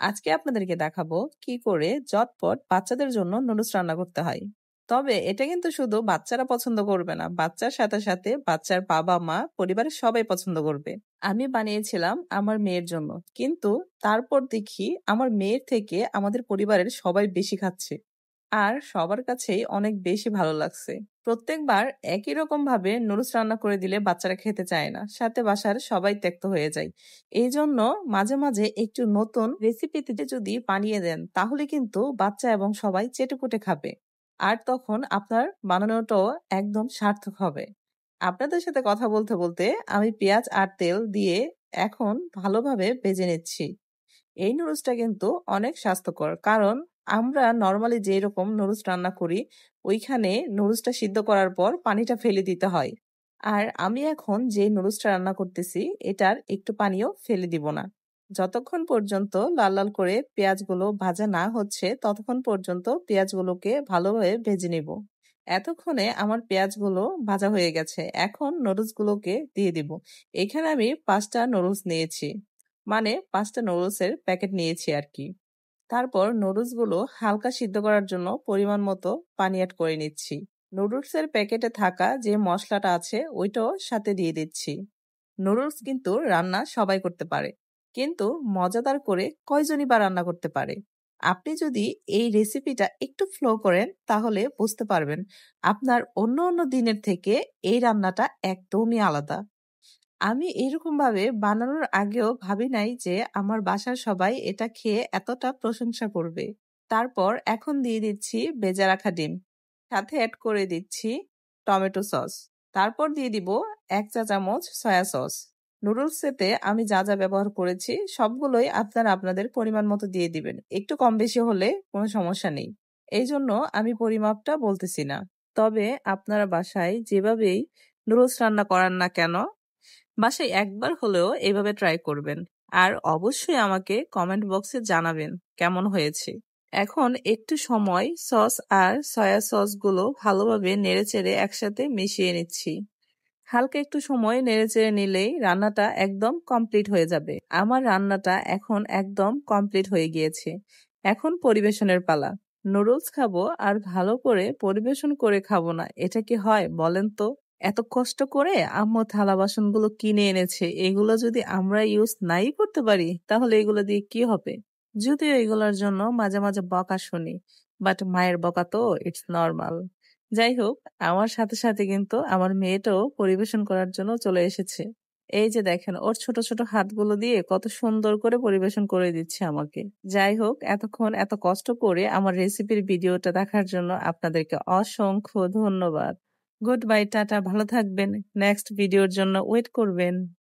আজকে আপনাদেরকে দেখাবো কি করে ঝটপট বাচ্চাদের জন্য নুডলস রান্না করতে হয়। তবে এটা কিন্তু শুধু বাচ্চারা পছন্দ করবে না, বাচ্চার সাথে সাথে বাচ্চার বাবা মা পরিবারের সবাই পছন্দ করবে। আমি বানিয়েছিলাম আমার মেয়ের জন্য, কিন্তু তারপর দেখি আমার মেয়ের থেকে আমাদের পরিবারের সবাই বেশি খাচ্ছে আর সবার কাছেই অনেক বেশি ভালো লাগছে। প্রত্যেকবার একই রকম ভাবে নুডলস রান্না করে দিলে বাচ্চারা খেতে চায় না, সাথে বাসার সবাই ত্যক্ত হয়ে যায়। এই জন্য মাঝে মাঝে একটু নতুন রেসিপিতে যদি বানিয়ে দেন তাহলে কিন্তু বাচ্চা এবং সবাই চেটেপুটে খাবে। আর তখন আপনার বানানোটাও একদম সার্থক হবে। আপনাদের সাথে কথা বলতে বলতে আমি পেঁয়াজ আর তেল দিয়ে এখন ভালোভাবে ভেজে নিচ্ছি। এই নুডলসটা কিন্তু অনেক স্বাস্থ্যকর, কারণ আমরা নরমালি যে রকম নুডলস রান্না করি ওইখানে নুডলসটা সিদ্ধ করার পর পানিটা ফেলে দিতে হয়। আর আমি এখন যে নুডলসটা রান্না করতেছি এটার একটু পানিও ফেলে দিব না। যতক্ষণ পর্যন্ত লাল লাল করে পেঁয়াজগুলো ভাজা না হচ্ছে ততক্ষণ পর্যন্ত পেঁয়াজগুলোকে ভালোভাবে ভেজে নিব। এতক্ষণে আমার পেঁয়াজগুলো ভাজা হয়ে গেছে, এখন নুডলস গুলোকে দিয়ে দিব। এখানে আমি 5টা নুডলস নিয়েছি, মানে 5টা নুডলসের প্যাকেট নিয়েছি আর কি। তারপর নুডলস গুলো হালকা সিদ্ধ করার জন্য পরিমাণ মতো পানি অ্যাড করে নিচ্ছি। নুডলসের প্যাকেটে থাকা যে মশলাটা আছে ওইটাও সাথে দিয়ে দিচ্ছি। নুডলস কিন্তু রান্না সবাই করতে পারে, কিন্তু মজাদার করে কয়জনই বা রান্না করতে পারে। আপনি যদি এই রেসিপিটা একটু ফলো করেন তাহলে বুঝতে পারবেন আপনার অন্য অন্য দিনের থেকে এই রান্নাটা একদমই আলাদা। আমি এরকম ভাবে বানানোর আগেও ভাবি নাই যে আমার বাসার সবাই এটা খেয়ে এতটা প্রশংসা করবে। তারপর এখন দিয়ে দিচ্ছি ভেজে রাখা ডিম, সাথে অ্যাড করে দিচ্ছি টমেটো সস। তারপর দিয়ে দিব 1 চা চামচ সয়া সস। নুডলসেতে আমি যা যা ব্যবহার করেছি সবগুলোই আপনারা আপনাদের পরিমাণ মতো দিয়ে দিবেন, একটু কম বেশি হলে কোনো সমস্যা নেই। এই জন্য আমি পরিমাপটা বলতেছি না। তবে আপনারা বাসায় যেভাবেই নুডলস রান্না করান না কেন, বাসায় একবার হলেও এভাবে ট্রাই করবেন। আর অবশ্যই আমাকে কমেন্ট বক্সে জানাবেন কেমন হয়েছে। এখন একটু সময় সস আর সয়া সস গুলো ভালোভাবে নেড়েচেড়ে একসাথে মিশিয়ে নিচ্ছি। হালকা একটু সময় নেড়েচেড়ে নিলেই রান্নাটা একদম কমপ্লিট হয়ে যাবে। আমার রান্নাটা এখন একদম কমপ্লিট হয়ে গিয়েছে। এখন পরিবেশনের পালা। নুডলস খাবো আর ভালো করে পরিবেশন করে খাবো না, এটা কি হয় বলেন তো? এত কষ্ট করে আম্মু থালা বাসনগুলো কিনে এনেছে, এগুলো যদি আমরা ইউজ নাই করতে পারি তাহলে এগুলো দিয়ে কি হবে? যদিও এগুলোর জন্য মাঝে মাঝে বকা শুনি, বাট মায়ের বকা তো ইটস নর্মাল। যাই হোক, আমার সাথে সাথে কিন্তু আমার মেয়েটাও পরিবেশন করার জন্য চলে এসেছে। এই যে দেখেন, ওর ছোট ছোট হাতগুলো দিয়ে কত সুন্দর করে পরিবেশন করে দিচ্ছে আমাকে। যাই হোক, এতক্ষণ এত কষ্ট করে আমার রেসিপির ভিডিওটা দেখার জন্য আপনাদেরকে অসংখ্য ধন্যবাদ। গুড বাই, টাটা, ভালো থাকবেন। নেক্সট ভিডিওর জন্য ওয়েট করবেন।